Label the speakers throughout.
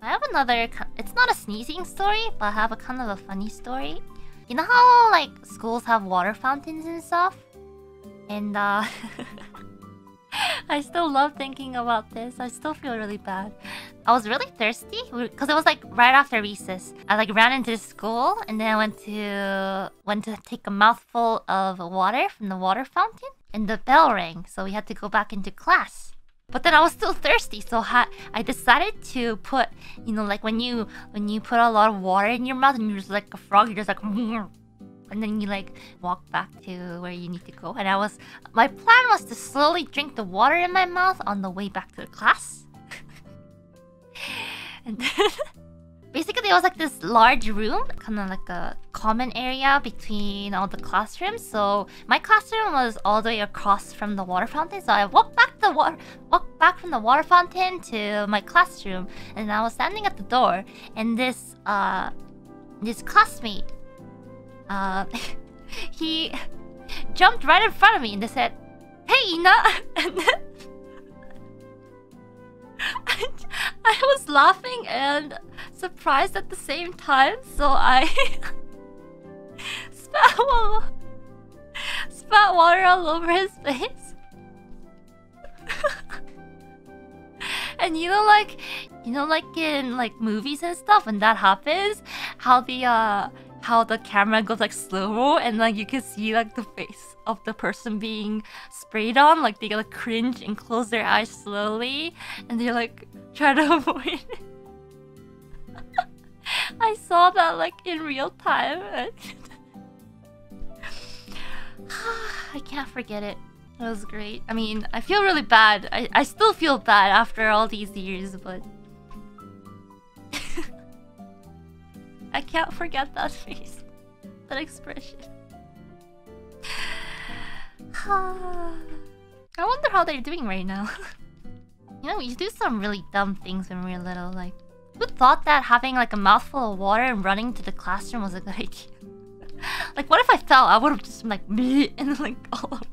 Speaker 1: I have another. It's not a sneezing story, but I have a kind of a funny story. You know how like schools have water fountains and stuff, and I still love thinking about this. I still feel really bad. I was really thirsty because it was like right after recess. I like ran into school and then I went to take a mouthful of water from the water fountain, and the bell rang, so we had to go back into class. But then I was still thirsty, so I decided to put, you know, like when you put a lot of water in your mouth and you're just like a frog, you're just like, and then you like walk back to where you need to go. And my plan was to slowly drink the water in my mouth on the way back to the class. And then basically there was like this large room, kind of like a common area between all the classrooms. So my classroom was all the way across from the water fountain. So I walked back from the water fountain to my classroom, and I was standing at the door, and this classmate, he jumped right in front of me and they said, "Hey, Ina!" And then I was laughing and surprised at the same time, so I spat water all over his face. And you know like in like movies and stuff, when that happens, how the camera goes like slow-mo and like you can see like the face of the person being sprayed on, like they like cringe and close their eyes slowly and they like try to avoid it. I saw that like in real time. I can't forget it. It was great. I mean, I feel really bad. I still feel bad after all these years, but I can't forget that face, that expression. I wonder how they're doing right now. You know, we used to do some really dumb things when we were little. Like, who thought that having like a mouthful of water and running to the classroom was a good idea? Like, what if I fell? I would have just been like, bleh, and like all over.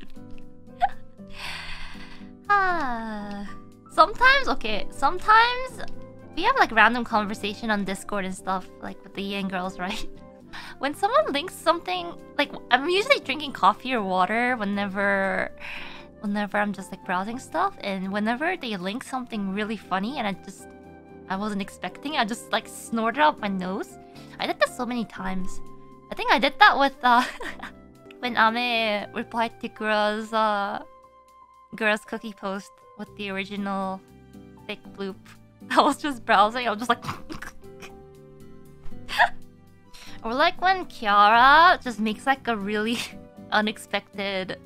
Speaker 1: Sometimes we have like random conversation on Discord and stuff, like with the EN girls, right? When someone links something, like I'm usually drinking coffee or water whenever I'm just like browsing stuff, and whenever they link something really funny and I wasn't expecting, I just like snorted out my nose. I did that so many times. I think I did that with when Ame replied to Girl's cookie post with the original fake bloop. I was just browsing, I was just like or like when Kiara just makes like a really unexpected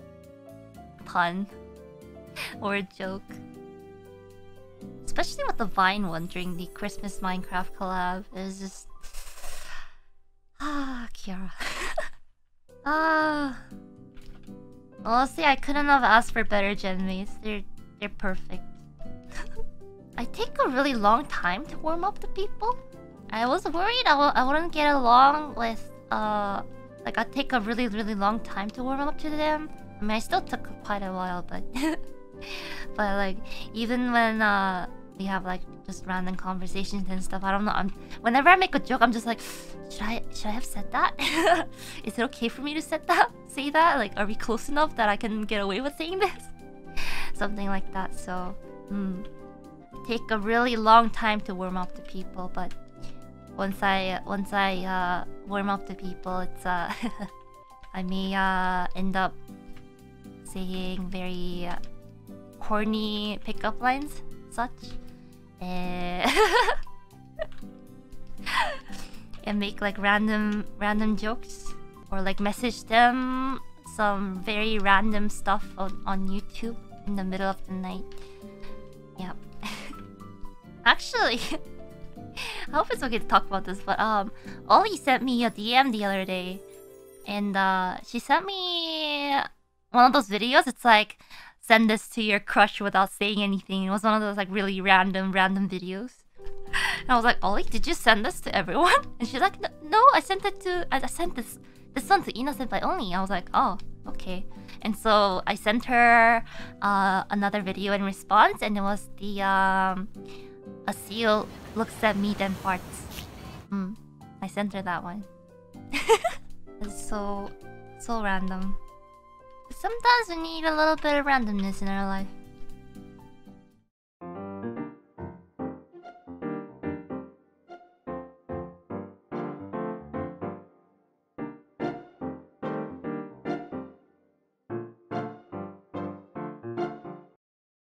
Speaker 1: pun or a joke. Especially with the Vine one during the Christmas Minecraft collab. It was just Kiara. Honestly, I couldn't have asked for better gen mates. They're perfect. I take a really long time to warm up to people. I was worried I wouldn't get along with like I'd take a really long time to warm up to them. I mean, I still took quite a while, but but like even when we have like just random conversations and stuff, I don't know. Whenever I make a joke, I'm just like, should I have said that? Is it okay for me to say that? Like, are we close enough that I can get away with saying this? Something like that. So, take a really long time to warm up to people, but once I warm up to people, it's I may end up saying very corny pickup lines, such, and make like random jokes, or like message them some very random stuff on YouTube in the middle of the night. Yep. Actually, I hope it's okay to talk about this, but Ollie sent me a DM the other day, and she sent me one of those videos. It's like, send this to your crush without saying anything. It was one of those like really random videos. And I was like, Ollie, did you send this to everyone? And she's like, no, I sent this one to Ina Senpai only. I was like, oh, okay. And so I sent her another video in response, and it was the A seal looks at me then farts. I sent her that one. It's so random. Sometimes we need a little bit of randomness in our life.